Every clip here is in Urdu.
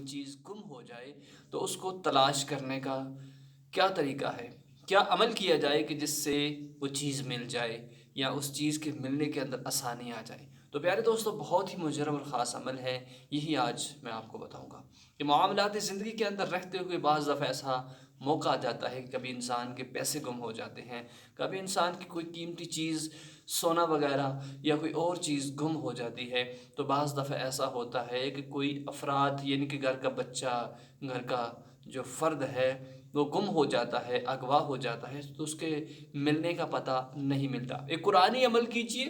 چیز گم ہو جائے تو اس کو تلاش کرنے کا کیا طریقہ ہے، کیا عمل کیا جائے کہ جس سے وہ چیز مل جائے یا اس چیز کے ملنے کے اندر آسانی آ جائے۔ تو پیارے دوستو، بہت ہی مجرب اور خاص عمل ہے، یہی آج میں آپ کو بتاؤں گا کہ معاملات زندگی کے اندر رہتے ہوئے بعض دفعہ ایسا موقع آ جاتا ہے کہ کبھی انسان کے پیسے گم ہو جاتے ہیں، کبھی انسان کی کوئی قیمتی چیز سونا وغیرہ یا کوئی اور چیز گم ہو جاتی ہے۔ تو بعض دفعہ ایسا ہوتا ہے کہ کوئی افراد یعنی کہ گھر کا بچہ، گھر کا جو فرد ہے وہ گم ہو جاتا ہے، اغوا ہو جاتا ہے، تو اس کے ملنے کا پتہ نہیں ملتا۔ ایک قرآنی عمل کیجئے،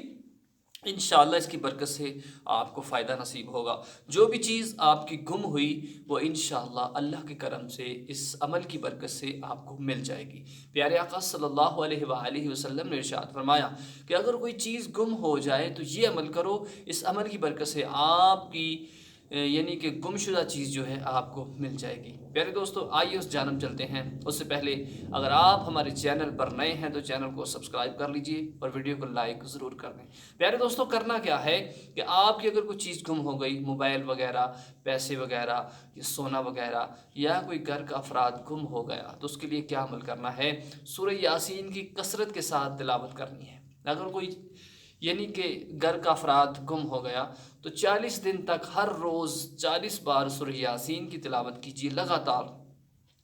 انشاءاللہ اس کی برکت سے آپ کو فائدہ نصیب ہوگا۔ جو بھی چیز آپ کی گم ہوئی وہ انشاءاللہ اللہ کے کرم سے اس عمل کی برکت سے آپ کو مل جائے گی۔ پیارے آقا صلی اللہ علیہ وآلہ وسلم نے ارشاد فرمایا کہ اگر کوئی چیز گم ہو جائے تو یہ عمل کرو، اس عمل کی برکت سے آپ کی یعنی کہ گم شدہ چیز جو ہے آپ کو مل جائے گی۔ پیارے دوستو، آئیے اس جانب چلتے ہیں۔ اس سے پہلے اگر آپ ہمارے چینل پر نئے ہیں تو چینل کو سبسکرائب کر لیجئے اور ویڈیو کو لائک ضرور کر دیں۔ پیارے دوستو، کرنا کیا ہے کہ آپ کی اگر کوئی چیز گم ہو گئی، موبائل وغیرہ، پیسے وغیرہ، سونا وغیرہ، یا کوئی گھر کا افراد گم ہو گیا تو اس کے لیے کیا عمل کرنا ہے؟ سورہ یاسین کی کثرت کے ساتھ تلاوت کرنی ہے۔ اگر کوئی یعنی کہ گھر کا افراد گم ہو گیا تو 40 دن تک ہر روز 40 بار سورہ یاسین کی تلاوت کیجیے، لگاتار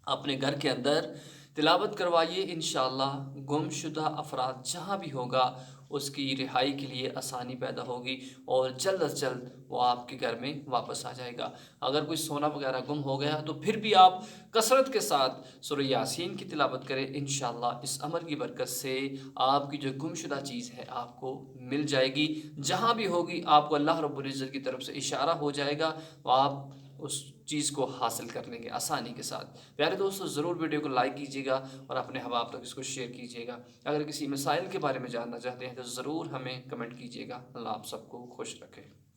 اپنے گھر کے اندر تلاوت کروائیے۔ انشاءاللہ گم شدہ افراد جہاں بھی ہوگا اس کی رہائی کے لیے آسانی پیدا ہوگی اور جلد از جلد وہ آپ کے گھر میں واپس آ جائے گا۔ اگر کوئی سونا وغیرہ گم ہو گیا تو پھر بھی آپ کثرت کے ساتھ سورہ یاسین کی تلاوت کریں، انشاءاللہ اس عمل کی برکت سے آپ کی جو گم شدہ چیز ہے آپ کو مل جائے گی۔ جہاں بھی ہوگی آپ کو اللہ رب العزت کی طرف سے اشارہ ہو جائے گا، وہ آپ اس چیز کو حاصل کر لیں گے آسانی کے ساتھ۔ پیارے دوستو، ضرور ویڈیو کو لائک کیجیے گا اور اپنے احباب تک اس کو شیئر کیجیے گا۔ اگر کسی مسائل کے بارے میں جاننا چاہتے ہیں تو ضرور ہمیں کمنٹ کیجیے گا۔ اللہ آپ سب کو خوش رکھے۔